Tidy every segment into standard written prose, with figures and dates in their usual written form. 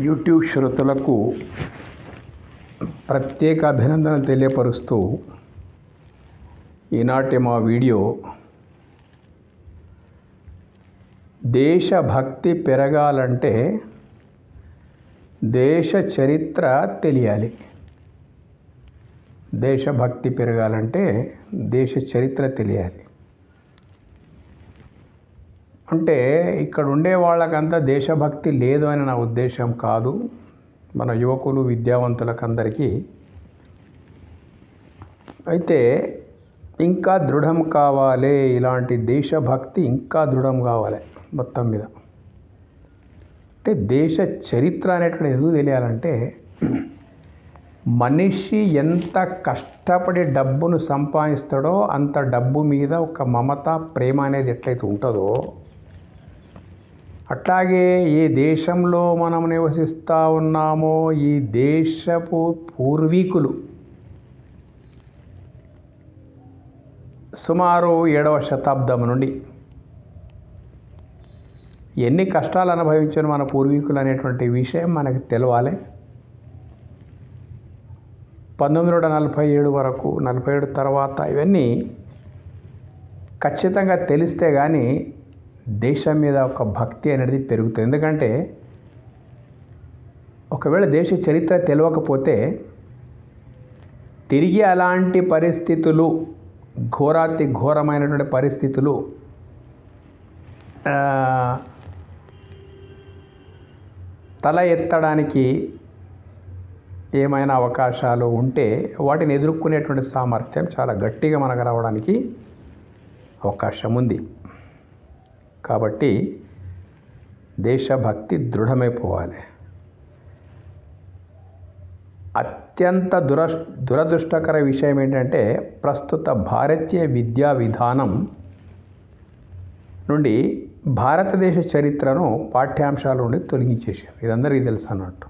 YouTube శ్రోతలకు ప్రత్యేక అభినందనలు తెలియపరుస్తూ ఈనాటి మా వీడియో దేశభక్తి పెరగాలంటే దేశ చరిత్ర తెలియాలి. దేశభక్తి పెరగాలంటే దేశ చరిత్ర తెలియాలి. అంటే ఇక్కడ ఉండే వాళ్ళకంతా దేశభక్తి లేదు అని నా ఉద్దేశం కాదు. మన యువకులు విద్యావంతులకందరికీ అయితే ఇంకా దృఢం కావాలి. ఇలాంటి దేశభక్తి ఇంకా దృఢం కావాలి మొత్తం మీద. అంటే దేశ చరిత్ర అనేటువంటి ఎందుకు తెలియాలంటే మనిషి ఎంత కష్టపడి డబ్బును సంపాదిస్తాడో అంత డబ్బు మీద ఒక మమత ప్రేమ అనేది ఎట్లయితే ఉంటుందో అట్లాగే ఏ దేశంలో మనం నివసిస్తూ ఉన్నామో ఈ దేశపు పూర్వీకులు సుమారు 7వ శతాబ్దం నుండి ఎన్ని కష్టాలు అనుభవించారు మన పూర్వీకులు అనేటువంటి విషయం మనకు తెలవాలి. 1947 వరకు 47 తర్వాత ఇవన్నీ ఖచ్చితంగా తెలిస్తే కానీ దేశం మీద ఒక భక్తి అనేది పెరుగుతుంది. ఎందుకంటే ఒకవేళ దేశ చరిత్ర తెలియకపోతే తిరిగి అలాంటి పరిస్థితులు ఘోరాతి ఘోరమైనటువంటి పరిస్థితులు తల ఎత్తడానికి ఏమైనా అవకాశాలు ఉంటే వాటిని ఎదుర్కొనేటువంటి సామర్థ్యం చాలా గట్టిగా మనకు రావడానికి అవకాశం ఉంది. కాబట్టి దేశభక్తి దృఢమైపోవాలి. అత్యంత దురదృష్టకర విషయం ఏంటంటే ప్రస్తుత భారతీయ విద్యా విధానం నుండి భారతదేశ చరిత్రను పాఠ్యాంశాల నుండి తొలగించేశారు. ఇదందరికీ తెలుసు అన్నట్టు.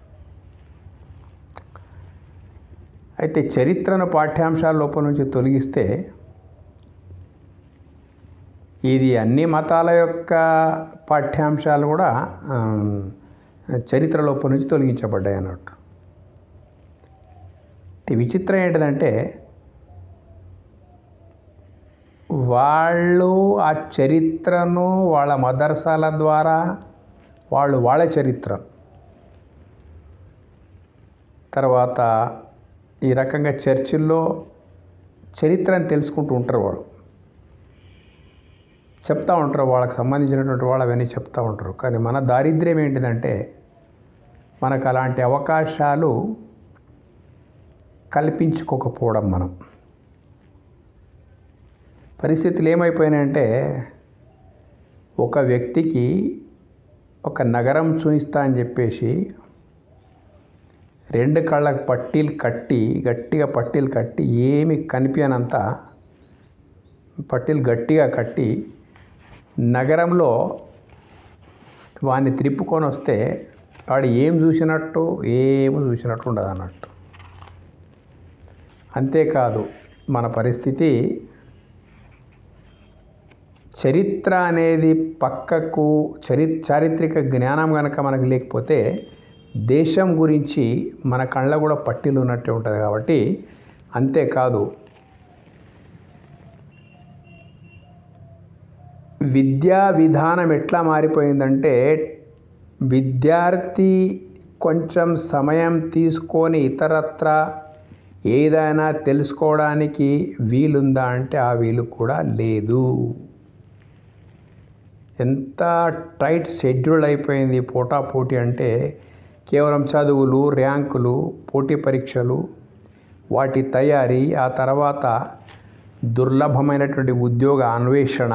అయితే చరిత్రను పాఠ్యాంశాల లోపల నుంచి తొలగిస్తే ఇది అన్ని మతాల యొక్క పాఠ్యాంశాలు కూడా చరిత్ర లోపల నుంచి తొలగించబడ్డాయి అన్నట్టు. విచిత్రం ఏంటిదంటే వాళ్ళు ఆ చరిత్రను వాళ్ళ మదర్సాల ద్వారా వాళ్ళ చరిత్ర తర్వాత ఈ రకంగా చర్చిల్లో చరిత్రను తెలుసుకుంటూ ఉంటారు. వాళ్ళు చెప్తూ ఉంటారు, వాళ్ళకి సంబంధించినటువంటి వాళ్ళు అవన్నీ చెప్తూ ఉంటారు. కానీ మన దారిద్ర్యం ఏంటిదంటే మనకు అలాంటి అవకాశాలు కల్పించుకోకపోవడం. మనం పరిస్థితులు ఏమైపోయినాయంటే ఒక వ్యక్తికి ఒక నగరం చూపిస్తా అని చెప్పేసి 2 కళ్ళకు పట్టీలు కట్టి గట్టిగా పట్టీలు కట్టి ఏమి కనిపించనంత పట్టీలు గట్టిగా కట్టి నగరంలో వాడిని త్రిప్పుకొని వస్తే వాడు ఏమి చూసినట్టు ఉండదు అన్నట్టు. అంతేకాదు మన పరిస్థితి చరిత్ర అనేది పక్కకు చారిత్రక జ్ఞానం కనుక మనకు లేకపోతే దేశం గురించి మన కళ్ళ కూడా పట్టీలు ఉన్నట్టే ఉంటుంది. కాబట్టి అంతేకాదు విద్యా విధానం ఎట్లా మారిపోయిందంటే విద్యార్థి కొంచెం సమయం తీసుకొని ఇతరత్ర ఏదైనా తెలుసుకోవడానికి వీలుందా అంటే ఆ వీలు కూడా లేదు. ఎంత టైట్ షెడ్యూల్ అయిపోయింది పోటాపోటీ అంటే కేవలం చదువులు, ర్యాంకులు, పోటీ పరీక్షలు, వాటి తయారీ, ఆ తర్వాత దుర్లభమైనటువంటి ఉద్యోగ అన్వేషణ,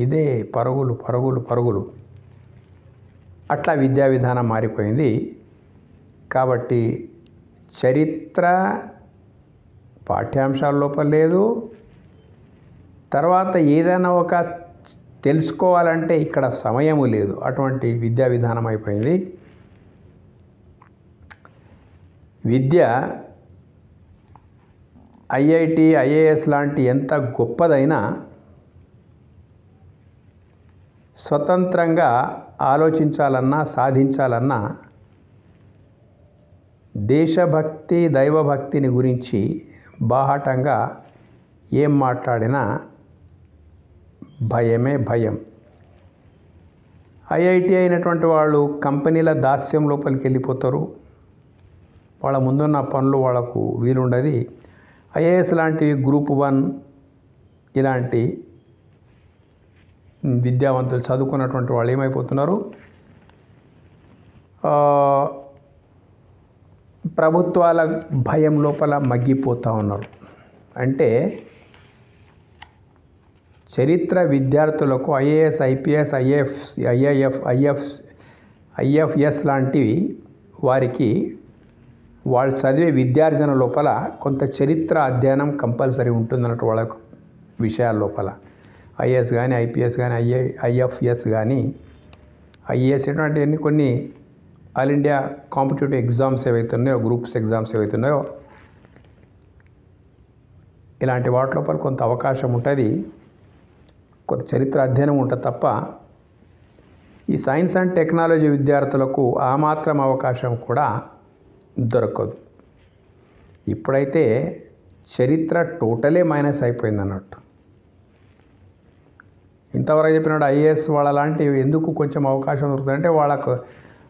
ఇదే పరుగులు పరుగులు పరుగులు. అట్లా విద్యా విధానం మారిపోయింది. కాబట్టి చరిత్ర పాఠ్యాంశాల లోపల లేదు. తర్వాత ఏదైనా ఒక తెలుసుకోవాలంటే ఇక్కడ సమయము లేదు. అటువంటి విద్యా విధానం అయిపోయింది. విద్య ఐఐటి, ఐఏఎస్ లాంటి ఎంత గొప్పదైనా స్వతంత్రంగా ఆలోచించాలన్నా సాధించాలన్నా దేశభక్తి దైవభక్తిని గురించి బాహాటంగా ఏం మాట్లాడినా భయమే భయం. ఐఐటి అయినటువంటి వాళ్ళు కంపెనీల దాస్యం లోపలికి వెళ్ళిపోతారు. వాళ్ళ ముందున్న పనులు వాళ్ళకు వీలుండదు. ఐఏఎస్ లాంటివి గ్రూప్ 1 ఇలాంటి విద్యావంతులు చదువుకున్నటువంటి వాళ్ళు ఏమైపోతున్నారు, ప్రభుత్వాల భయం లోపల మగ్గిపోతూ ఉన్నారు. అంటే చరిత్ర విద్యార్థులకు ఐఏఎస్ ఐపీఎస్ ఐఎఫ్ఎస్ లాంటివి వారికి వాళ్ళు చదివే విద్యార్జన లోపల కొంత చరిత్ర అధ్యయనం కంపల్సరీ ఉంటుందన్నట్టు వాళ్ళ విషయాల లోపల. ఐఏఎస్ కానీ ఐపీఎస్ కానీ ఐఎఫ్ఎస్ కానీ ఐఏఎస్ ఇటువంటివన్నీ కొన్ని ఆల్ ఇండియా కాంపిటేటివ్ ఎగ్జామ్స్ ఏవైతే ఉన్నాయో, గ్రూప్స్ ఎగ్జామ్స్ ఏవైతే ఉన్నాయో, ఇలాంటి వాటి లోపల కొంత అవకాశం ఉంటుంది, కొంత చరిత్ర అధ్యయనం ఉంటుంది తప్ప ఈ సైన్స్ అండ్ టెక్నాలజీ విద్యార్థులకు ఆ మాత్రం అవకాశం కూడా దొరకదు. ఇప్పుడైతే చరిత్ర టోటలే మైనస్ అయిపోయింది అన్నట్టు. ఇంతవరకు చెప్పినట్టు ఐఏఎస్ వాళ్ళ లాంటివి ఎందుకు కొంచెం అవకాశం దొరుకుతుందంటే వాళ్ళకు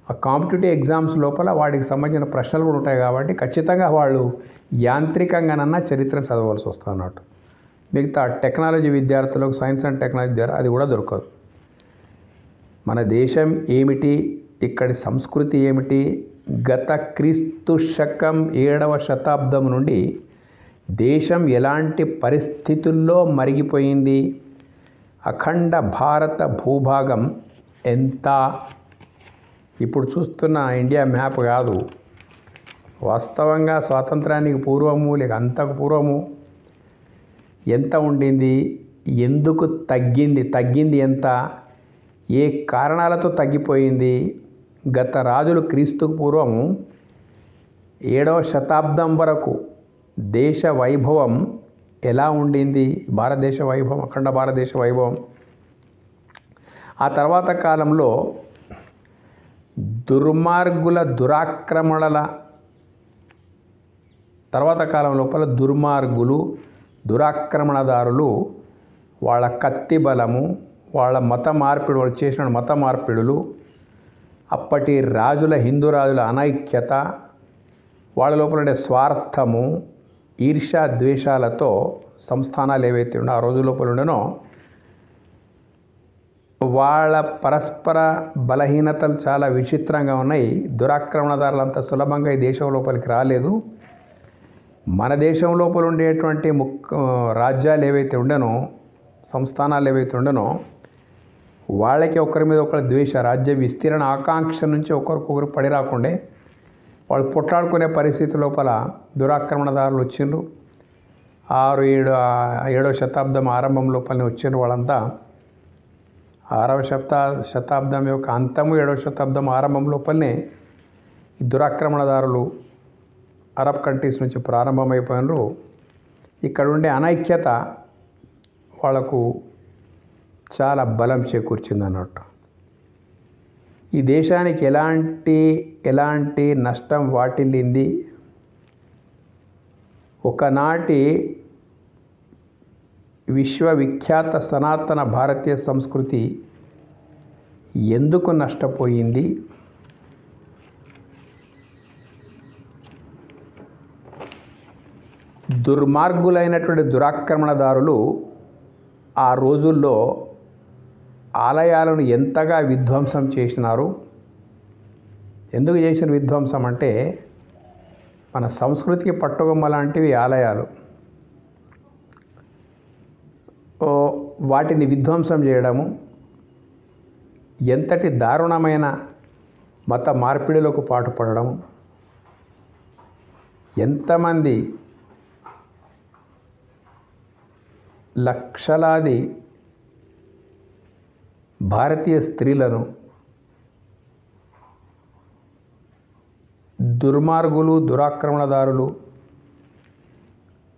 ఆ కాంపిటేటివ్ ఎగ్జామ్స్ లోపల వాటికి సంబంధించిన ప్రశ్నలు కూడా ఉంటాయి కాబట్టి ఖచ్చితంగా వాళ్ళు యాంత్రికంగానన్నా చరిత్ర చదవాల్సి వస్తుంది అన్నట్టు. మిగతా టెక్నాలజీ విద్యార్థులకు సైన్స్ అండ్ టెక్నాలజీ అది కూడా దొరకదు. మన దేశం ఏమిటి, ఇక్కడి సంస్కృతి ఏమిటి, గత క్రీస్తు శకం 7వ శతాబ్దం నుండి దేశం ఎలాంటి పరిస్థితుల్లో మరిగిపోయింది, అఖండ భారత భూభాగం ఎంత, ఇప్పుడు చూస్తున్న ఇండియా మ్యాప్ కాదు, వాస్తవంగా స్వాతంత్రానికి పూర్వము లేక అంతకు పూర్వము ఎంత ఉండింది, ఎందుకు తగ్గింది ఎంత, ఏ కారణాలతో తగ్గిపోయింది, గత రాజులు క్రీస్తుకు పూర్వము 7వ శతాబ్దం వరకు దేశ వైభవం ఎలా ఉండింది, భారతదేశ వైభవం, అఖండ భారతదేశ వైభవం. ఆ తర్వాత కాలంలో దుర్మార్గుల దురాక్రమణల తర్వాత కాలం లోపల దురాక్రమణదారులు వాళ్ళ కత్తి బలము, వాళ్ళ వాళ్ళు చేసిన మత మార్పిడులు, అప్పటి రాజుల హిందూ రాజుల అనైక్యత, వాళ్ళ లోపల ఉండే స్వార్థము, ఈర్ష్యా ద్వేషాలతో సంస్థానాలు ఏవైతే ఉండో ఆ రోజు లోపల ఉండనో వాళ్ళ పరస్పర బలహీనతలు చాలా విచిత్రంగా ఉన్నాయి. దురాక్రమణదారులు అంత సులభంగా ఈ దేశం లోపలికి రాలేదు. మన దేశం లోపల ఉండేటువంటి రాజ్యాలు ఏవైతే ఉండనో, సంస్థానాలు ఏవైతే ఉండనో వాళ్ళకి ఒకరి మీద ఒకరి ద్వేష, రాజ్య విస్తీరణ ఆకాంక్ష నుంచి ఒకరికొకరు పడి రాకుండే వాళ్ళు పొట్లాడుకునే పరిస్థితి లోపల దురాక్రమణదారులు వచ్చిండ్రు. 7వ శతాబ్దం ఆరంభం లోపలనే వచ్చిండ్రు. వాళ్ళంతా 6వ శతాబ్దం యొక్క అంతము 7వ శతాబ్దం ఆరంభం లోపలనే ఈ దురాక్రమణదారులు అరబ్ కంట్రీస్ నుంచి ప్రారంభమైపోయినారు. ఇక్కడ ఉండే అనైక్యత వాళ్లకు చాలా బలం చేకూర్చింది అన్నట్టు. ఈ దేశానికి ఎలాంటి నష్టం వాటిల్లింది, ఒకనాటి విశ్వవిఖ్యాత సనాతన భారతీయ సంస్కృతి ఎందుకు నష్టపోయింది, దుర్మార్గులైనటువంటి దురాక్రమణదారులు ఆ రోజుల్లో ఆలయాలను ఎంతగా విధ్వంసం చేసినారు. ఎందుకు చేసిన విధ్వంసం అంటే మన సంస్కృతికి పట్టుకొమ్మ లాంటివి ఆలయాలు, వాటిని విధ్వంసం చేయడము, ఎంతటి దారుణమైన మత మార్పిడులకు పాటుపడడం, ఎంతమంది లక్షలాది భారతీయ స్త్రీలను దుర్మార్గులు దురాక్రమణదారులు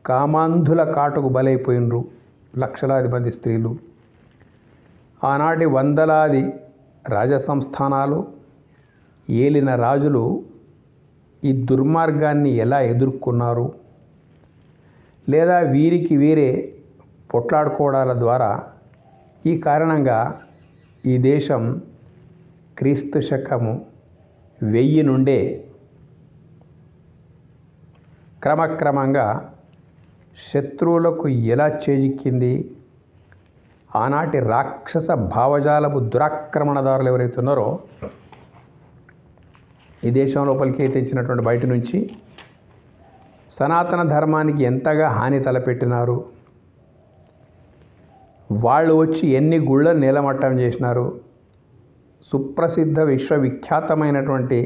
కామాంధుల కాటుకు బలైపోయినరు. లక్షలాది మంది స్త్రీలు ఆనాటి వందలాది రాజసంస్థానాలు ఏలిన రాజులు ఈ దుర్మార్గాన్ని ఎలా ఎదుర్కొన్నారు, లేదా వీరికి వీరే పొట్లాడుకోవడాల ద్వారా ఈ కారణంగా ఈ దేశం క్రీస్తు శకము 1000 నుండే క్రమక్రమంగా శత్రువులకు ఎలా చేజిక్కింది. ఆనాటి రాక్షస భావజాలపు దురాక్రమణదారులు ఎవరైతే ఉన్నారో ఈ దేశం లోపలికి తెచ్చినటువంటి బయట నుంచి సనాతన ధర్మానికి ఎంతగా హాని తలపెట్టినారు, వాళ్ళు వచ్చి ఎన్ని గుళ్ళను నేలమట్టం చేసినారు. సుప్రసిద్ధ విశ్వవిఖ్యాతమైనటువంటి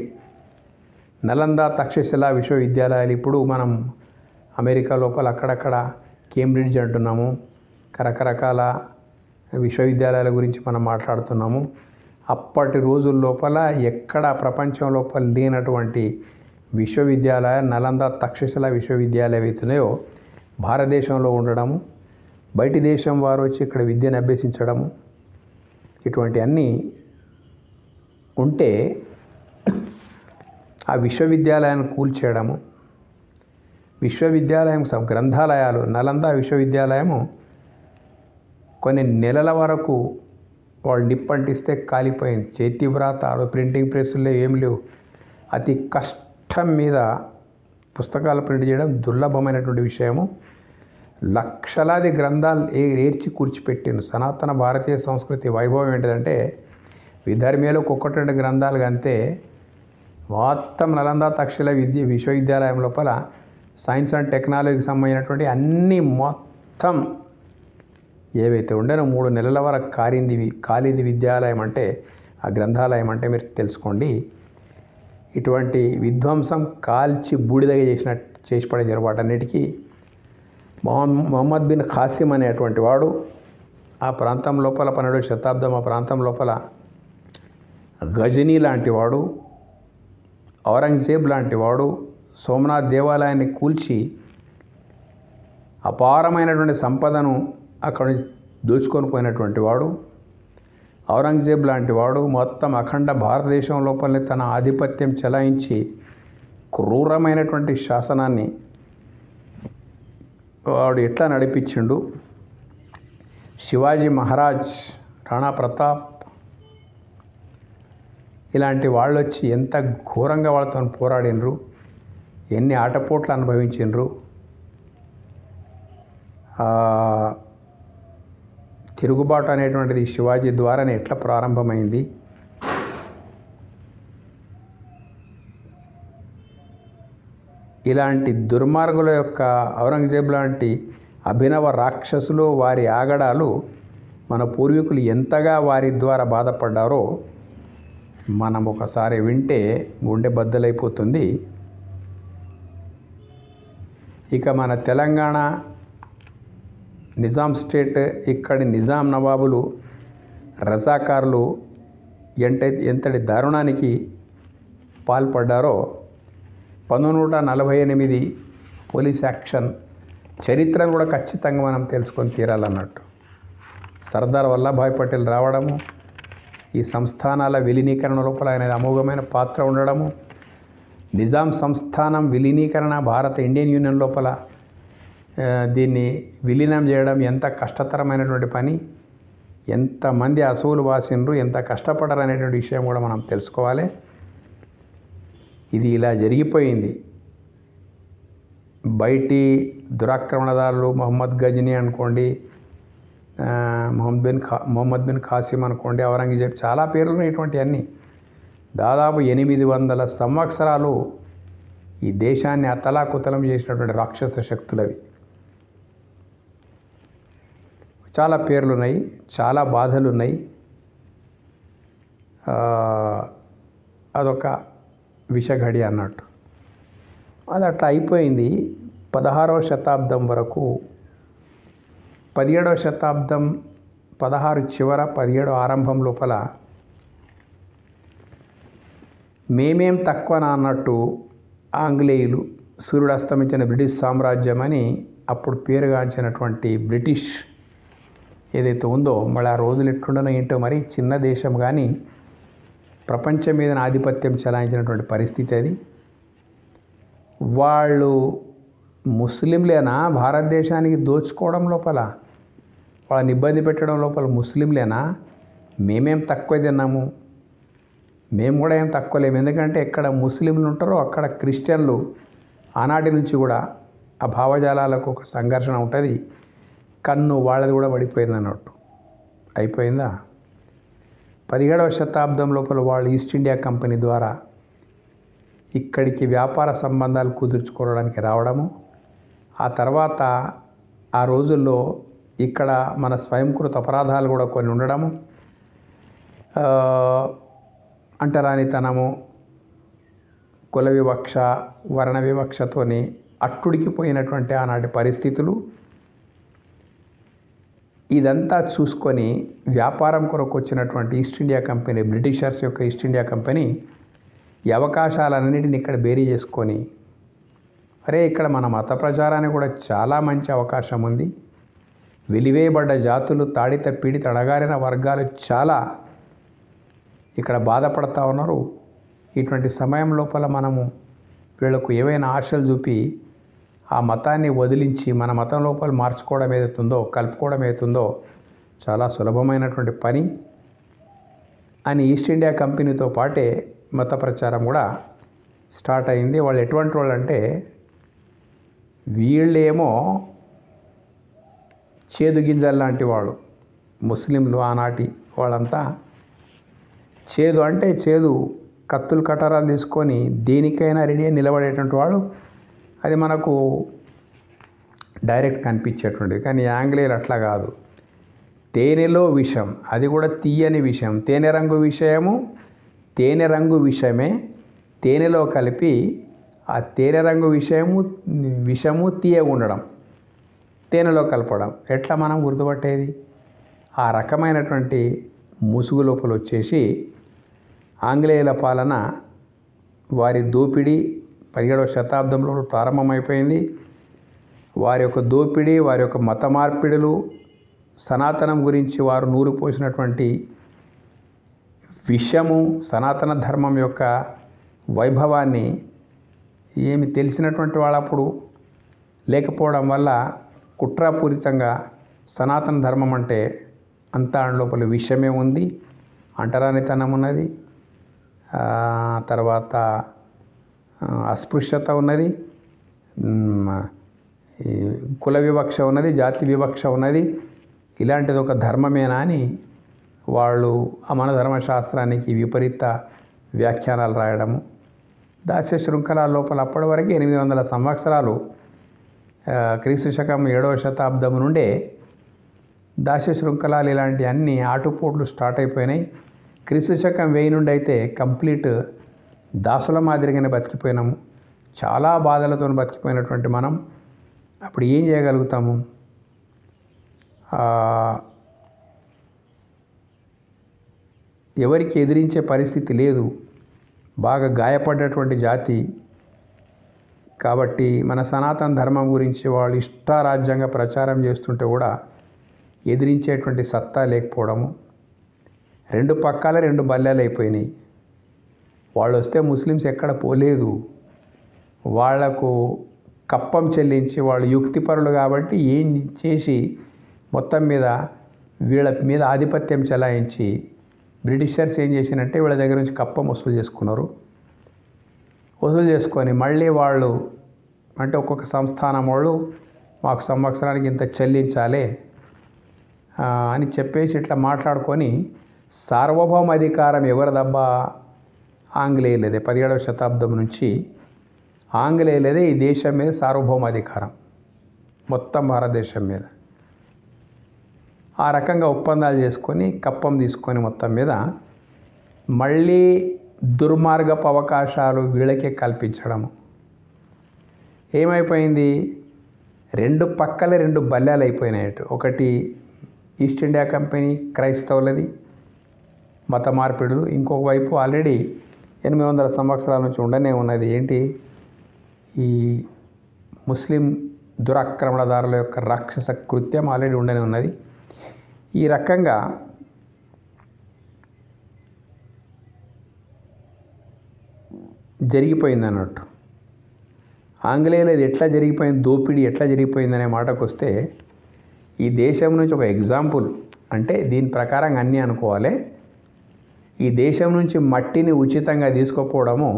నలంద తక్షశిల విశ్వవిద్యాలయాలు ఇప్పుడు మనం అమెరికా లోపల అక్కడక్కడ కేంబ్రిడ్జ్ అంటున్నాము, రకరకాల విశ్వవిద్యాలయాల గురించి మనం మాట్లాడుతున్నాము. అప్పటి రోజుల లోపల ఎక్కడ ప్రపంచం లోపల లేనటువంటి విశ్వవిద్యాలయ నలంద తక్షశిల విశ్వవిద్యాలయం అవుతున్నాయో భారతదేశంలో ఉండడము, బయటి దేశం వారు వచ్చి ఇక్కడ విద్యను అభ్యసించడము, ఇటువంటి అన్నీ ఉంటే ఆ విశ్వవిద్యాలయాన్ని కూల్చేయడము, విశ్వవిద్యాలయం గ్రంథాలయాలు నలంద విశ్వవిద్యాలయము కొన్ని నెలల వరకు వాళ్ళు నిప్పంటిస్తే కాలిపోయింది. చేతి వ్రాత ప్రింటింగ్ ప్రెస్సుల్లో ఏం లేవు. అతి కష్టం మీద పుస్తకాలు ప్రింట్ చేయడం దుర్లభమైనటువంటి విషయము. లక్షలాది గ్రంథాలు ఏర్చి కూర్చిపెట్టిండు. సనాతన భారతీయ సంస్కృతి వైభవం ఏంటిదంటే విధర్మీయులు ఒక్కొక్కటి 2 గ్రంథాలు అంతే. మొత్తం నలంద తక్షశిల విశ్వవిద్యాలయం లోపల సైన్స్ అండ్ టెక్నాలజీకి సంబంధించినటువంటి అన్నీ మొత్తం ఏవైతే ఉండేనో 3 నెలల వరకు కాలింది విద్యాలయం అంటే ఆ గ్రంథాలయం అంటే మీరు తెలుసుకోండి. ఇటువంటి విధ్వంసం కాల్చి బూడిదగా చేసి పడే జరపాటన్నిటికీ మొహమ్మద్ బిన్ ఖాసిం అనేటువంటి వాడు ఆ ప్రాంతం లోపల 12వ శతాబ్దం ఆ ప్రాంతం లోపల గజనీ లాంటి వాడు, ఔరంగజేబ్ లాంటి వాడు సోమనాథ్ దేవాలయాన్ని కూల్చి అపారమైనటువంటి సంపదను అక్కడి దోచుకొని పోయినటువంటి వాడు. ఔరంగజేబ్ లాంటి వాడు మొత్తం అఖండ భారతదేశం లోపలనే తన ఆధిపత్యం చెలాయించి క్రూరమైనటువంటి శాసనాన్ని వాడు ఎట్లా నడిపించిండు. శివాజీ మహారాజ్, రాణా ప్రతాప్ ఇలాంటి వాళ్ళు వచ్చి ఎంత ఘోరంగా వాళ్ళతో పోరాడినరు, ఎన్ని ఆటపోట్లు అనుభవించిండ్రు. తిరుగుబాటు అనేటువంటిది శివాజీ ద్వారానే ఎట్లా ప్రారంభమైంది. ఇలాంటి దుర్మార్గుల యొక్క ఔరంగజేబ్ లాంటి అభినవ రాక్షసులు వారి ఆగడాలు మన పూర్వీకులు ఎంతగా వారి ద్వారా బాధపడ్డారో మనం ఒకసారి వింటే గుండె బద్దలైపోతుంది. ఇక మన తెలంగాణ నిజాం స్టేట్ ఇక్కడి నిజాం నవాబులు రజాకారులు ఎంతటి దారుణానికి పాల్పడ్డారో 1948 పోలీస్ యాక్షన్ చరిత్రను కూడా ఖచ్చితంగా మనం తెలుసుకొని తీరాలన్నట్టు. సర్దార్ వల్లభాయ్ పటేల్ రావడము, ఈ సంస్థానాల విలీనీకరణ లోపల అనేది అమోఘమైన పాత్ర ఉండడము, నిజాం సంస్థానం విలీనీకరణ భారత ఇండియన్ యూనియన్ లోపల దీన్ని విలీనం చేయడం ఎంత కష్టతరమైనటువంటి పని, ఎంతమంది అసూలు వాసిండ్రు, ఎంత కష్టపడరు అనేటువంటి విషయం కూడా మనం తెలుసుకోవాలి. ఇది ఇలా జరిగిపోయింది. దురాక్రమణదారులు మొహమ్మద్ గజనీ అనుకోండి, మొహమ్మద్ బిన్ ఖాసిం అనుకోండి, ఔరంగజేబ్ చాలా పేర్లు ఉన్నాయి. అన్నీ దాదాపు 800 సంవత్సరాలు ఈ దేశాన్ని అతలాకుతలం చేసినటువంటి రాక్షస శక్తులవి. చాలా పేర్లున్నాయి, చాలా బాధలున్నాయి. అదొక విషఘడి అన్నట్టు. అది అట్లా అయిపోయింది. 16వ శతాబ్దం వరకు, 17వ శతాబ్దం 16 చివర 17 ఆరంభం లోపల మేమేం తక్కువనా అన్నట్టు ఆంగ్లేయులు, సూర్యుడు అస్తమించిన బ్రిటిష్ సామ్రాజ్యం అని అప్పుడు పేరుగాంచినటువంటి బ్రిటిష్ ఏదైతే ఉందో మళ్ళీ ఆ రోజులు ఎట్లుండనో ఏంటో మరి, చిన్న దేశం కానీ ప్రపంచం మీద ఆధిపత్యం చెలాయించినటువంటి పరిస్థితి అది. వాళ్ళు ముస్లింలేనా భారతదేశానికి దోచుకోవడం లోపల, వాళ్ళని ఇబ్బంది పెట్టడం లోపల ముస్లింలేనా? మేమేం తక్కువ తిన్నాము? మేము కూడా ఏం తక్కువ లేము. ఎందుకంటే ఎక్కడ ముస్లింలు ఉంటారో అక్కడ క్రిస్టియన్లు ఆనాటి నుంచి కూడా ఆ భావజాలాలకు ఒక సంఘర్షణ ఉంటుంది. కన్ను వాళ్ళది కూడా పడిపోయింది అన్నట్టు. అయిపోయిందా? 17వ శతాబ్దం లోపల వాళ్ళు ఈస్ట్ ఇండియా కంపెనీ ద్వారా ఇక్కడికి వ్యాపార సంబంధాలు కుదుర్చుకోవడానికి రావడము, ఆ తర్వాత ఆ రోజుల్లో ఇక్కడ మన స్వయంకృత అపరాధాలు కూడా కొన్ని ఉండడము, అంటరానితనము, కుల వివక్ష, వర్ణ వివక్షతోని అట్టుడికిపోయినటువంటి ఆనాటి పరిస్థితులు, ఇదంతా చూసుకొని వ్యాపారం కొరకు వచ్చినటువంటి ఈస్ట్ ఇండియా కంపెనీ, బ్రిటిషర్స్ యొక్క ఈస్ట్ ఇండియా కంపెనీ ఈ అవకాశాలన్నింటిని ఇక్కడ బేరీ చేసుకొని, అరే ఇక్కడ మన మత ప్రచారానికి కూడా చాలా మంచి అవకాశం ఉంది, వెలివేయబడ్డ జాతులు, తాడిత పీడిత అణగారిన వర్గాలు చాలా ఇక్కడ బాధపడతా ఉన్నారు. ఇటువంటి సమయం లోపల మనము వీళ్ళకు ఏవైనా ఆశలు చూపి ఆ మతాన్ని వదిలించి మన మతం లోపల మార్చుకోవడం ఏదైతుందో, కలుపుకోవడం ఏదైతుందో చాలా సులభమైనటువంటి పని అని ఈస్ట్ ఇండియా కంపెనీతో పాటే మత ప్రచారం కూడా స్టార్ట్ అయింది. వాళ్ళు ఎటువంటి వాళ్ళు అంటే, వీళ్ళేమో చేదు గింజలు లాంటి వాళ్ళు, ముస్లింలు ఆనాటి వాళ్ళంతా చేదు అంటే చేదు, కత్తులు కటారాలు తీసుకొని దేనికైనా రెడీ అని నిలబడేటువంటి వాళ్ళు. అది మనకు డైరెక్ట్ కనిపించేటువంటిది. కానీ ఆంగ్లేయులు అట్లా కాదు. తేనెలో విషం, అది కూడా తీయని విషం. తేనె రంగు విషయము, తేనె రంగు విషమే తేనెలో కలిపి ఆ తేనె రంగు విషము తీయగా ఉండడం, తేనెలో కలపడం. ఎట్లా మనం గుర్తుపట్టేది? ఆ రకమైనటువంటి ముసుగు లోపల వచ్చేసి ఆంగ్లేయుల పాలన, వారి దోపిడీ 17వ శతాబ్దంలో ప్రారంభమైపోయింది. వారి యొక్క దోపిడీ, వారి యొక్క మత మార్పిడులు, సనాతనం గురించి వారు నూరిపోసినటువంటి విషము, సనాతన ధర్మం యొక్క వైభవాన్ని ఏమి తెలిసినటువంటి వాళ్ళప్పుడు లేకపోవడం వల్ల కుట్రాపూరితంగా సనాతన ధర్మం అంటే అంతా లోపల విషమే ఉంది, అంటరానితనం ఉన్నది, తర్వాత అస్పృశ్యత ఉన్నది, కుల వివక్ష ఉన్నది, జాతి వివక్ష ఉన్నది. ఇలాంటిది ఒక ధర్మమేనా అని వాళ్ళు ఆ మన ధర్మశాస్త్రానికి విపరీత వ్యాఖ్యానాలు రాయడము. దాస్య శృంఖలాల లోపల అప్పటి వరకు 800 సంవత్సరాలు, క్రీస్తు శకం 7వ శతాబ్దం నుండే దాస్య శృంఖలాలు ఇలాంటి అన్ని ఆటుపోట్లు స్టార్ట్ అయిపోయినాయి. క్రీస్తు శకం 1000 నుండి అయితే కంప్లీట్ దాసుల మాదిరిగానే బతికిపోయినాము. చాలా బాధలతో బతికిపోయినటువంటి మనం అప్పుడు ఏం చేయగలుగుతాము? ఎవరికి ఎదిరించే పరిస్థితి లేదు. బాగా గాయపడ్డటువంటి జాతి కాబట్టి మన సనాతన ధర్మం గురించి వాళ్ళు ఇష్టారాజ్యంగా ప్రచారం చేస్తుంటే కూడా ఎదిరించేటువంటి సత్తా లేకపోవడము. 2 పక్కల 2 బల్లెలు అయిపోయినాయి. వాళ్ళు వస్తే ముస్లిమ్స్ ఎక్కడ పోలేదు. వాళ్లకు కప్పం చెల్లించి, వాళ్ళు యుక్తిపరులు కాబట్టి ఏం చేసి మొత్తం మీద వీళ్ళ మీద ఆధిపత్యం చెలాయించి బ్రిటిషర్స్ ఏం చేసినంటే వీళ్ళ దగ్గర నుంచి కప్పం వసూలు చేసుకున్నారు. వసూలు చేసుకొని మళ్ళీ వాళ్ళు అంటే ఒక్కొక్క సంస్థానం వాళ్ళు మాకు సంవత్సరానికి ఇంత చెల్లించాలి అని చెప్పేసి ఇట్లా మాట్లాడుకొని సార్వభౌమాధికారం ఎవరిదబ్బా? ఆంగ్లేయులదే. 17వ శతాబ్దం నుంచి ఆంగ్లేయులదే ఈ దేశం మీద సార్వభౌమాధికారం, మొత్తం భారతదేశం మీద. ఆ రకంగా ఒప్పందాలు చేసుకొని కప్పం తీసుకొని మొత్తం మీద మళ్ళీ దుర్మార్గపు అవకాశాలు వీళ్ళకే కల్పించడము. ఏమైపోయింది? 2 పక్కల 2 బల్యాలు అయిపోయినాయి. ఒకటి ఈస్ట్ ఇండియా కంపెనీ క్రైస్తవులది మత మార్పిడులు, ఇంకొక వైపు ఆల్రెడీ 800 సంవత్సరాల నుంచి ఉండనే ఉన్నది ఏంటి? ఈ ముస్లిం దురాక్రమణదారుల యొక్క రాక్షస కృత్యం ఆల్రెడీ ఉండనే ఉన్నది. ఈ రకంగా జరిగిపోయింది అన్నట్టు. ఆంగ్లేయులు ఇది ఎట్లా జరిగిపోయింది, దోపిడీ ఎట్లా జరిగిపోయిందనే మాటకు వస్తే ఈ దేశం నుంచి ఒక ఎగ్జాంపుల్ అంటే దీని ప్రకారంగా అన్నీ అనుకోవాలి. ఈ దేశం నుంచి మట్టిని ఉచితంగా తీసుకుపోవడము,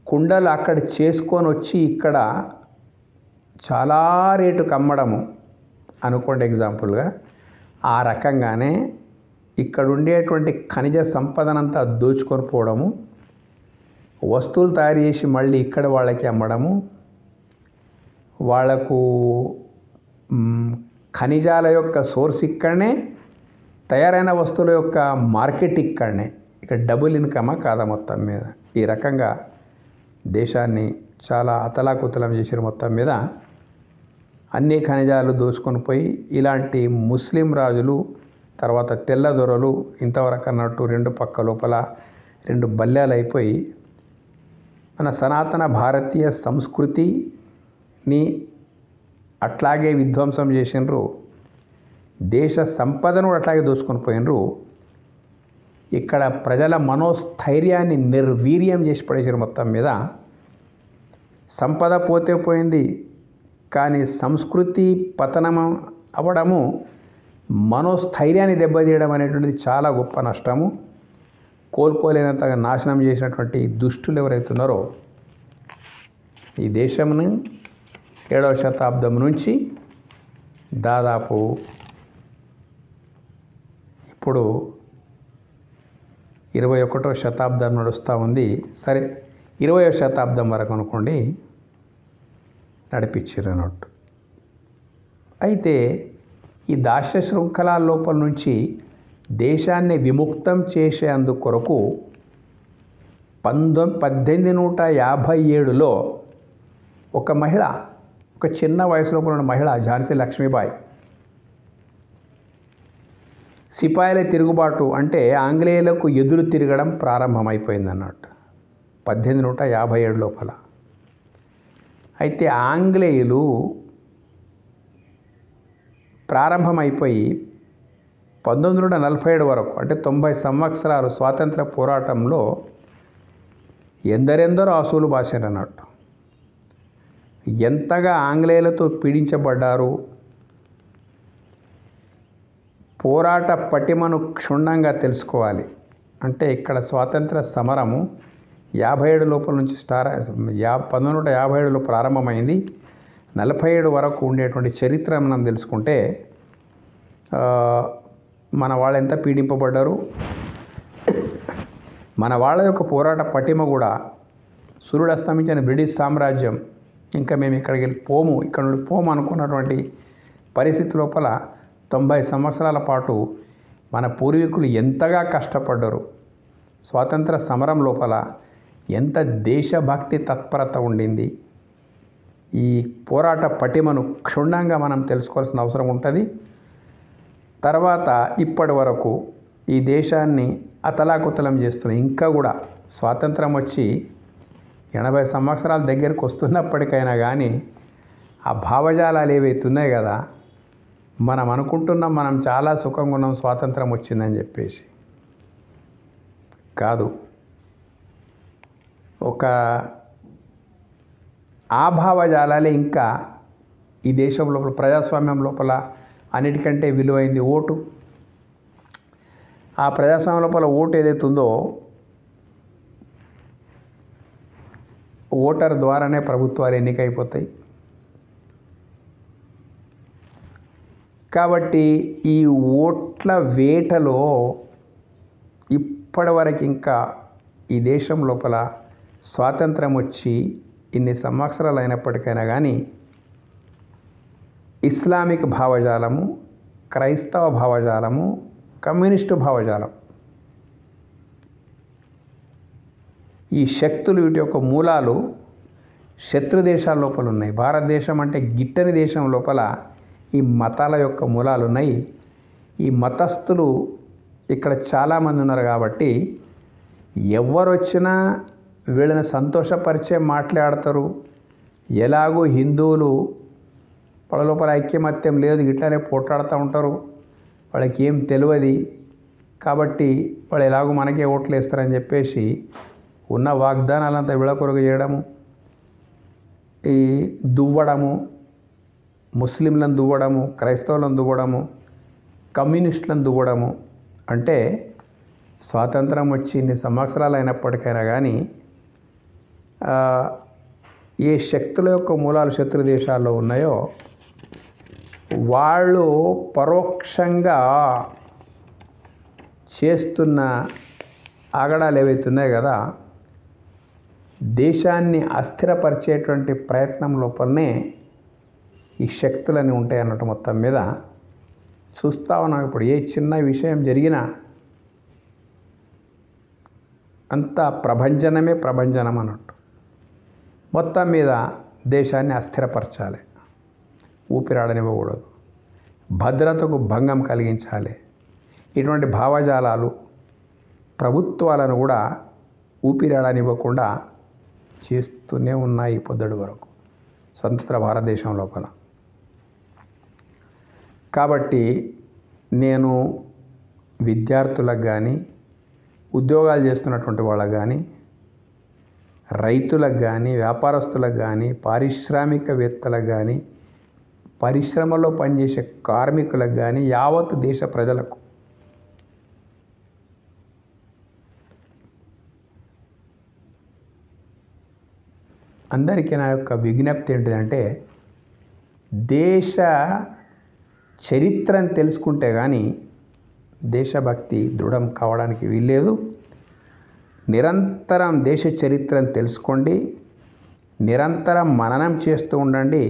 కుండలు అక్కడ చేసుకొని వచ్చి ఇక్కడ చాలా రేటుకు అమ్మడము అనుకోండి ఎగ్జాంపుల్గా. ఆ రకంగానే ఇక్కడ ఉండేటువంటి ఖనిజ సంపదనంతా దోచుకొని పోవడము, వస్తువులు తయారు చేసి మళ్ళీ ఇక్కడ వాళ్ళకి అమ్మడము, వాళ్లకు ఖనిజాల యొక్క సోర్స్ ఇక్కడనే, తయారైన వస్తువుల యొక్క మార్కెట్ ఇక్కడనే. ఇక్కడ డబుల్ ఇన్కమా కాదా మొత్తం మీద. ఈ రకంగా దేశాన్ని చాలా అతలాకుతలం చేసిన మొత్తం మీద అన్ని ఖనిజాలు దోచుకొని పోయి ఇలాంటి ముస్లిం రాజులు, తర్వాత తెల్లదొరలు ఇంతవరకు అన్నట్టు రెండు పక్క లోపల రెండు బల్యాలు అయిపోయి మన సనాతన భారతీయ సంస్కృతిని అట్లాగే విధ్వంసం చేసినారు. దేశ సంపదను అట్లాగే దోచుకొని పోయినరు. ఇక్కడ ప్రజల మనోస్థైర్యాన్ని నిర్వీర్యం చేసి పడేసారు మొత్తం మీద. సంపద పోతే పోయింది, కానీ సంస్కృతి పతనం అవ్వడము, మనోస్థైర్యాన్ని దెబ్బతీయడం అనేటువంటిది చాలా గొప్ప నష్టము. కోలుకోలేనంతగా నాశనం చేసినటువంటి దుష్టులు ఎవరైతున్నారో ఈ దేశంను 7వ శతాబ్దం నుంచి దాదాపు ఇప్పుడు 21వ శతాబ్దం నడుస్తూ ఉంది. సరే 20వ శతాబ్దం వరకు అనుకోండి నడిపించారు అన్నట్టు. అయితే ఈ దాస్య శృంఖలాల లోపల నుంచి దేశాన్ని విముక్తం చేసేందుకొరకు 1857లో ఒక మహిళ, ఒక చిన్న వయసులో ఉన్న మహిళ ఝాన్సీ లక్ష్మీబాయి సిపాయిల తిరుగుబాటు అంటే ఆంగ్లేయులకు ఎదురు తిరగడం ప్రారంభమైపోయింది అన్నట్టు 1857 లోపల. అయితే ఆంగ్లేయులు ప్రారంభమైపోయి 1947 వరకు అంటే 90 సంవత్సరాలు స్వాతంత్ర పోరాటంలో ఎందరెందరో అసూలు బాసారు అన్నట్టు. ఎంతగా ఆంగ్లేయులతో పీడించబడ్డారు, పోరాట పటిమను క్షుణ్ణంగా తెలుసుకోవాలి. అంటే ఇక్కడ స్వాతంత్ర సమరము 57 లోపల నుంచి 1957లో ప్రారంభమైంది. 47 వరకు ఉండేటువంటి చరిత్ర మనం తెలుసుకుంటే మన వాళ్ళు ఎంత పీడింపబడ్డారు, మన వాళ్ళ యొక్క పోరాట పటిమ కూడా, సూర్యుడు అస్తమించిన బ్రిటిష్ సామ్రాజ్యం ఇంకా మేము ఇక్కడికి వెళ్ళి పోము, ఇక్కడ నుండి పోము అనుకున్నటువంటి పరిస్థితి లోపల 90 సంవత్సరాల పాటు మన పూర్వీకులు ఎంతగా కష్టపడ్డారు. స్వాతంత్ర సమరం లోపల ఎంత దేశభక్తి తత్పరత ఉండింది. ఈ పోరాట పటిమను క్షుణ్ణంగా మనం తెలుసుకోవాల్సిన అవసరం ఉంటుంది. తర్వాత ఇప్పటి వరకు ఈ దేశాన్ని అతలాకుతలం చేస్తున్న, ఇంకా కూడా స్వాతంత్రం వచ్చి 80 సంవత్సరాల దగ్గరకు వస్తున్నప్పటికైనా కానీ ఆ భావజాలాలు ఏవైతే ఉన్నాయి కదా, మనం అనుకుంటున్నాం మనం చాలా సుఖంగా ఉన్నాం స్వాతంత్రం వచ్చిందని చెప్పేసి. కాదు, ఒక ఆ భావజాలాలే ఇంకా ఈ దేశం లోపల, ప్రజాస్వామ్యం లోపల అన్నిటికంటే విలువైంది ఓటు. ఆ ప్రజాస్వామ్యం లోపల ఓటు ఏదైతే ఉందో, ఓటర్ ద్వారానే ప్రభుత్వాలు ఎన్నికైపోతాయి. కాబట్టి ఈ ఓట్ల వేటలో ఇప్పటివరకు ఇంకా ఈ దేశం లోపల స్వాతంత్రం వచ్చి ఇన్ని సంవత్సరాలు అయినప్పటికైనా కానీ ఇస్లామిక్ భావజాలము, క్రైస్తవ భావజాలము, కమ్యూనిస్టు భావజాలం, ఈ శక్తులు వీటి యొక్క మూలాలు శత్రు దేశాల లోపల ఉన్నాయి. భారతదేశం అంటే గిట్టని దేశం లోపల ఈ మతాల యొక్క మూలాలు ఉన్నాయి. ఈ మతస్థులు ఇక్కడ చాలామంది ఉన్నారు. కాబట్టి ఎవరు వచ్చినా వీళ్ళని సంతోషపరిచే మాట్లాడతారు. ఎలాగూ హిందువులు వాళ్ళ లోపల ఐక్యమత్యం లేదు, ఇట్లానే పోట్లాడుతూ ఉంటారు, వాళ్ళకి ఏం తెలియదు, కాబట్టి వాళ్ళు ఎలాగో మనకే ఓట్లు వేస్తారని చెప్పేసి ఉన్న వాగ్దానాలంతా విడకొరగ చేయడము, ఈ దువ్వడము, ముస్లింలను దువ్వడము, క్రైస్తవులను దువ్వడము, కమ్యూనిస్టులను దువ్వడము. అంటే స్వాతంత్రం వచ్చి ఇన్ని సంవత్సరాలు అయినప్పటికైనా కానీ ఏ శక్తుల యొక్క మూలాలు శత్రు దేశాల్లో ఉన్నాయో వాళ్ళు పరోక్షంగా చేస్తున్న ఆగడాలు ఏవైతున్నాయి కదా, దేశాన్ని అస్థిరపరిచేటువంటి ప్రయత్నం లోపలనే ఈ శక్తులన్నీ ఉంటాయి అన్నట్టు. మొత్తం మీద చూస్తూ ఉన్నాం. ఇప్పుడు ఏ చిన్న విషయం జరిగినా అంతా ప్రభంజనం అన్నట్టు. మొత్తం మీద దేశాన్ని అస్థిరపరచాలి, ఊపిరాడనివ్వకూడదు, భద్రతకు భంగం కలిగించాలి. ఇటువంటి భావజాలాలు ప్రభుత్వాలను కూడా ఊపిరాడనివ్వకుండా చేస్తూనే ఉన్నాయి పొద్దుటి వరకు స్వతంత్ర భారతదేశం లోపల. కాబట్టి నేను విద్యార్థులకు కానీ, ఉద్యోగాలు చేస్తున్నటువంటి వాళ్ళకు కానీ, రైతులకు కానీ, వ్యాపారస్తులకు కానీ, పారిశ్రామికవేత్తలకు కానీ, పరిశ్రమలో పనిచేసే కార్మికులకు కానీ, యావత్ దేశ ప్రజలకు అందరికీ నా యొక్క విజ్ఞప్తి ఏంటిదంటే, దేశ చరిత్రను తెలుసుకుంటే కానీ దేశభక్తి దృఢం కావడానికి వీల్లేదు. నిరంతరం దేశ చరిత్రను తెలుసుకోండి, నిరంతరం మననం చేస్తూ ఉండండి.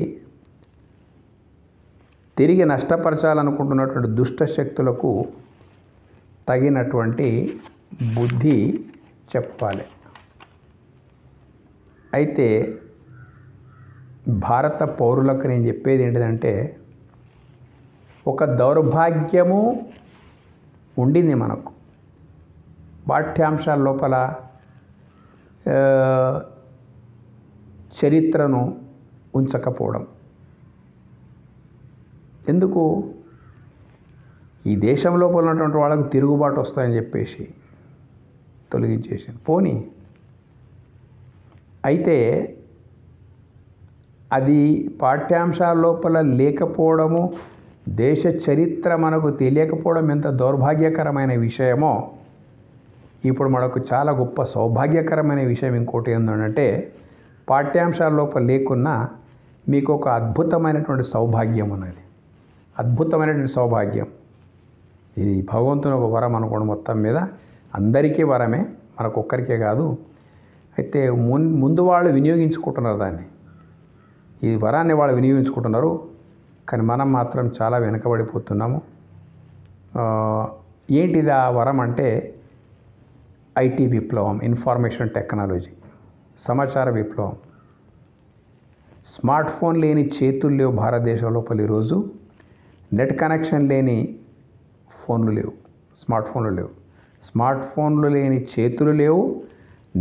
తిరిగి నష్టపరచాలనుకుంటున్నటువంటి దుష్ట శక్తులకు తగినటువంటి బుద్ధి చెప్పాలి. అయితే భారత పౌరులకు నేను చెప్పేది ఏంటిదంటే, ఒక దౌర్భాగ్యము ఉండింది మనకు. పాఠ్యాంశాల లోపల చరిత్రను ఉంచకపోవడం ఎందుకు? ఈ దేశం లోపల ఉన్నటువంటి వాళ్ళకు తిరుగుబాటు వస్తాయని చెప్పేసి తొలగించేసాను. పోనీ అయితే అది పాఠ్యాంశాల లోపల లేకపోవడము, దేశ చరిత్ర మనకు తెలియకపోవడం ఎంత దౌర్భాగ్యకరమైన విషయమో, ఇప్పుడు మనకు చాలా గొప్ప సౌభాగ్యకరమైన విషయం ఇంకోటి ఏంటంటే, పాఠ్యాంశాల లోపల లేకున్నా మీకు ఒక అద్భుతమైనటువంటి సౌభాగ్యం ఉన్నది. అద్భుతమైనటువంటి సౌభాగ్యం ఇది భగవంతుని ఒక వరం అనుకోండి. మొత్తం మీద అందరికీ వరమే, మనకొక్కరికే కాదు. అయితే ముందు వాళ్ళు వినియోగించుకుంటున్నారు దాన్ని, ఈ వరాన్ని వాళ్ళు వినియోగించుకుంటున్నారు. కానీ మనం మాత్రం చాలా వెనుకబడిపోతున్నాము. ఏంటిది ఆ వరం అంటే, ఐటీ విప్లవం, ఇన్ఫర్మేషన్ టెక్నాలజీ, సమాచార విప్లవం. స్మార్ట్ ఫోన్ లేని చేతులు లేవు భారతదేశం లోపల ఈరోజు. నెట్ కనెక్షన్ లేని ఫోన్లు లేవు, స్మార్ట్ ఫోన్లు లేవు. స్మార్ట్ ఫోన్లు లేని చేతులు లేవు,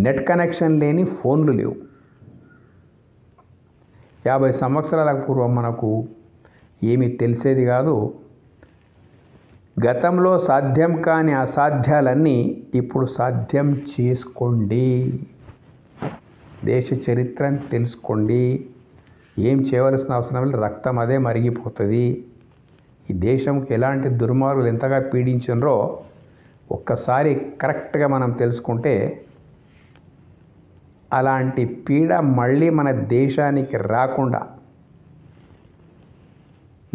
నెట్ కనెక్షన్ లేని ఫోన్లు లేవు. 50 సంవత్సరాల పూర్వం మనకు ఏమీ తెలిసేది కాదు. గతంలో సాధ్యం కాని అసాధ్యాలన్నీ ఇప్పుడు సాధ్యం చేసుకోండి. దేశ చరిత్రను తెలుసుకోండి. ఏం చేయవలసిన అవసరం లేదు, రక్తం అదే మరిగిపోతుంది. ఈ దేశంకి ఎలాంటి దుర్మార్గులు ఎంతగా పీడించారో ఒక్కసారి కరెక్ట్గా మనం తెలుసుకుంటే అలాంటి పీడ మళ్ళీ మన దేశానికి రాకుండా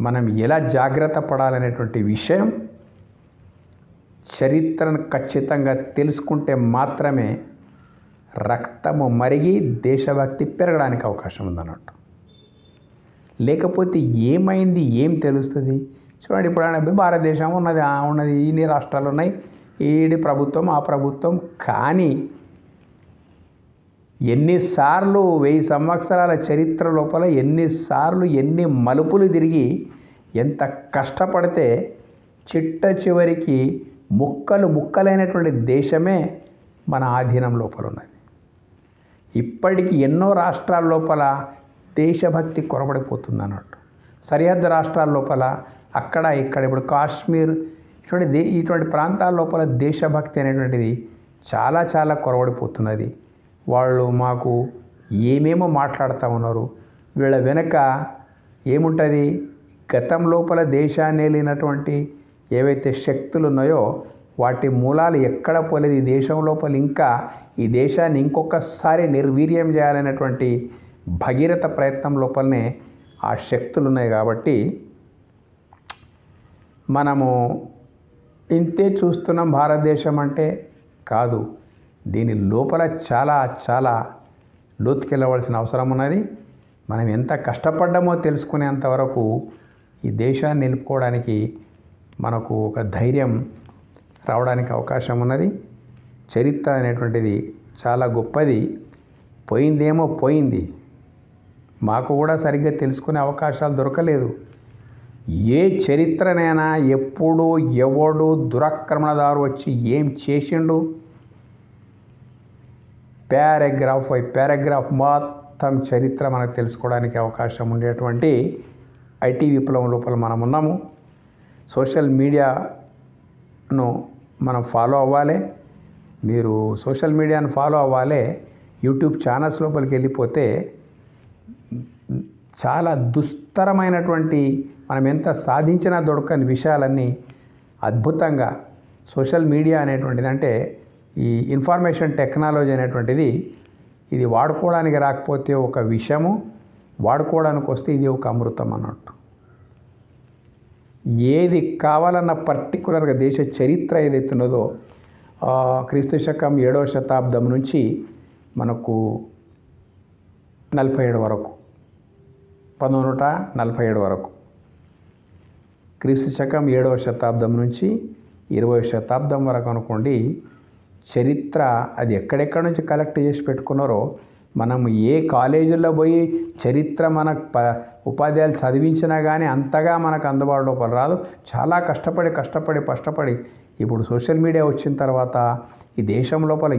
మనం ఎలా జాగ్రత్త పడాలనేటువంటి విషయం చరిత్రను ఖచ్చితంగా తెలుసుకుంటే మాత్రమే రక్తము మరిగి దేశభక్తి పెరగడానికి అవకాశం ఉందన్నట్టు. లేకపోతే ఏమైంది, ఏం తెలుస్తుంది? చూడండి, ఇప్పుడు భారతదేశం ఉన్నది ఇన్ని రాష్ట్రాలు ఉన్నాయి, ఈడి ప్రభుత్వం ఆ ప్రభుత్వం. కానీ ఎన్నిసార్లు 1000 సంవత్సరాల చరిత్ర లోపల ఎన్నిసార్లు ఎన్ని మలుపులు తిరిగి ఎంత కష్టపడితే చిట్ట చివరికి ముక్కలైనటువంటి దేశమే మన ఆధీనం లోపల ఉన్నది. ఇప్పటికీ ఎన్నో రాష్ట్రాల లోపల దేశభక్తి కొరబడిపోతుంది అన్నట్టు. సరిహద్దు రాష్ట్రాల లోపల అక్కడ ఇక్కడ ఇప్పుడు కాశ్మీర్ ఇటువంటి ప్రాంతాల లోపల దేశభక్తి అనేటువంటిది చాలా చాలా కొరవడిపోతున్నది. వాళ్ళు మాకు ఏమేమో మాట్లాడుతూ ఉన్నారు. వీళ్ళ వెనక ఏముంటుంది? గతం లోపల దేశాన్ని ఏలినటువంటి ఏవైతే శక్తులు ఉన్నాయో వాటి మూలాలు ఎక్కడ పోలేదు. ఈ దేశం లోపల ఇంకా ఈ దేశాన్ని ఇంకొకసారి నిర్వీర్యం చేయాలనేటువంటి భగీరథ ప్రయత్నం లోపలనే ఆ శక్తులు ఉన్నాయి. కాబట్టి మనము ఇంతే చూస్తున్నాం భారతదేశం అంటే కాదు, దీని లోపల చాలా చాలా లోతుకెళ్ళవలసిన అవసరం ఉన్నది. మనం ఎంత కష్టపడ్డామో తెలుసుకునేంతవరకు ఈ దేశాన్ని నిలుపుకోవడానికి మనకు ఒక ధైర్యం రావడానికి అవకాశం ఉన్నది. చరిత్ర అనేటువంటిది చాలా గొప్పది. పోయిందేమో పోయింది, మాకు కూడా సరిగ్గా తెలుసుకునే అవకాశాలు దొరకలేదు. ఏ చరిత్రనైనా ఎప్పుడు ఎవడు దురాక్రమణదారు వచ్చి ఏం చేసిండు, పారాగ్రాఫ్ బై పారాగ్రాఫ్ మొత్తం చరిత్ర మనకు తెలుసుకోవడానికి అవకాశం ఉండేటువంటి ఐటీ విప్లవం లోపల మనం ఉన్నాము. సోషల్ మీడియాను మనం ఫాలో అవ్వాలి. మీరు సోషల్ మీడియాను ఫాలో అవ్వాలి. యూట్యూబ్ ఛానల్స్ లోపలికి వెళ్ళిపోతే చాలా దుస్తరమైనటువంటి మనం ఎంత సాధించినా దొరకని విషయాలన్నీ అద్భుతంగా సోషల్ మీడియా అనేటువంటిది, అంటే ఈ ఇన్ఫర్మేషన్ టెక్నాలజీ అనేటువంటిది, ఇది వాడుకోవడానికి రాకపోతే ఒక విషము, వాడుకోవడానికి వస్తే ఇది ఒక అమృతం అన్నట్టు. ఏది కావాలన్న పర్టికులర్గా దేశ చరిత్ర ఏదైతున్నదో క్రీస్తు శకం 7వ శతాబ్దం నుంచి మనకు 47 వరకు, 1947 వరకు, క్రీస్తు శకం 7వ శతాబ్దం నుంచి 20వ శతాబ్దం వరకు అనుకోండి. చరిత్ర అది ఎక్కడెక్కడి నుంచి కలెక్ట్ చేసి పెట్టుకున్నారో, మనం ఏ కాలేజీల్లో పోయి చరిత్ర మనకు ఉపాధ్యాయులు చదివించినా కానీ అంతగా మనకు అందుబాటులో రాదు. చాలా కష్టపడి ఇప్పుడు సోషల్ మీడియా వచ్చిన తర్వాత ఈ దేశం లోపల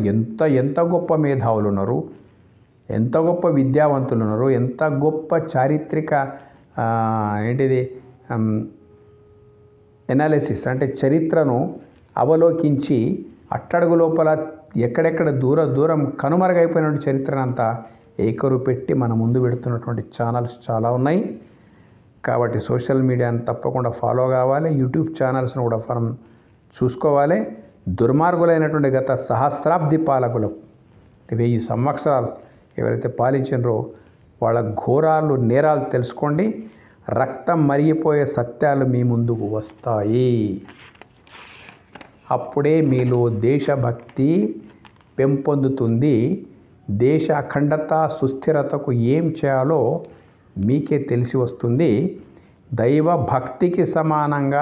ఎంత గొప్ప మేధావులు ఉన్నారు, ఎంత గొప్ప విద్యావంతులు ఉన్నారు, ఎంత గొప్ప చారిత్రక ఎనాలిసిస్ అంటే చరిత్రను అవలోకించి అట్టడుగు లోపల ఎక్కడెక్కడ దూరం కనుమరుగైపోయిన చరిత్రనంతా ఏకరు పెట్టి మన ముందు పెడుతున్నటువంటి ఛానల్స్ చాలా ఉన్నాయి. కాబట్టి సోషల్ మీడియాను తప్పకుండా ఫాలో కావాలి. యూట్యూబ్ ఛానల్స్ను కూడా మనం చూసుకోవాలి. దుర్మార్గులైనటువంటి గత సహస్రాబ్ది పాలకులు 1000 సంవత్సరాలు ఎవరైతే పాలించినరో వాళ్ళ ఘోరాలు నేరాలు తెలుసుకోండి. రక్తం మరిగిపోయే సత్యాలు మీ ముందుకు వస్తాయి. అప్పుడే మీలో దేశభక్తి పెంపొందుతుంది. దేశ అఖండత సుస్థిరతకు ఏం చేయాలో మీకే తెలిసి వస్తుంది. దైవ భక్తికి సమానంగా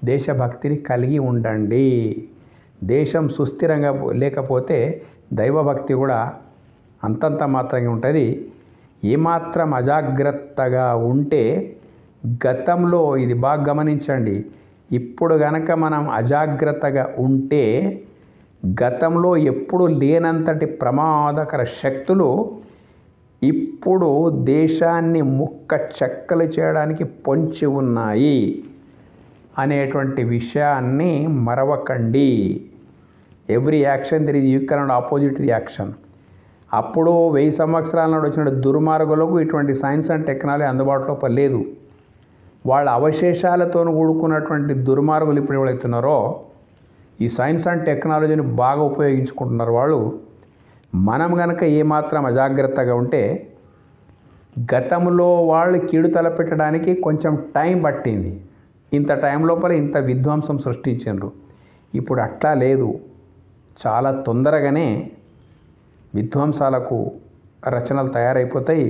దేశభక్తిని కలిగి ఉండండి. దేశం సుస్థిరంగా లేకపోతే దైవభక్తి కూడా అంతంత మాత్రంగా ఉంటుంది. ఏమాత్రం అజాగ్రత్తగా ఉంటే గతంలో, ఇది బాగా గమనించండి, ఇప్పుడు గనక మనం అజాగ్రత్తగా ఉంటే గతంలో ఎప్పుడు లేనంతటి ప్రమాదకర శక్తులు ఇప్పుడు దేశాన్ని ముక్క చెక్కలు చేయడానికి పొంచి ఉన్నాయి అనేటువంటి విషయాన్ని మరవకండి. Every action there is equal and opposite reaction. అప్పుడు 1000 సంవత్సరాల నాడు వచ్చిన దుర్మార్గులకు ఇటువంటి సైన్స్ అండ్ టెక్నాలజీ అందుబాటులో లేదు. వాళ్ళ అవశేషాలతో కూడుకున్నటువంటి దుర్మార్గులు ఇప్పుడు ఎవరైతున్నారో ఈ సైన్స్ అండ్ టెక్నాలజీని బాగా ఉపయోగించుకుంటున్నారు వాళ్ళు. మనం కనుక ఏమాత్రం అజాగ్రత్తగా ఉంటే గతంలో వాళ్ళు కీడు తలపెట్టడానికి కొంచెం టైం పట్టింది. ఇంత టైం లోపల ఇంత విధ్వంసం సృష్టించారు. ఇప్పుడు అట్లా లేదు, చాలా తొందరగానే విధ్వంసాలకు రచనలు తయారైపోతాయి.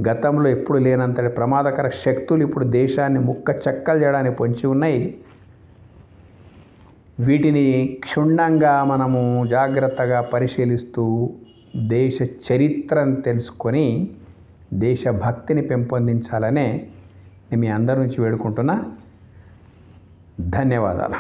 గతంలో ఎప్పుడు లేనంతటి ప్రమాదకర శక్తులు ఇప్పుడు దేశాన్ని ముక్క చెక్కలు చేయడానికి పొంచి ఉన్నాయి. వీటిని క్షుణ్ణంగా మనము జాగ్రత్తగా పరిశీలిస్తూ దేశ చరిత్రను తెలుసుకొని దేశభక్తిని పెంపొందించాలనే మీ అందరి నుంచి వేడుకుంటున్నా. ధన్యవాదాలు.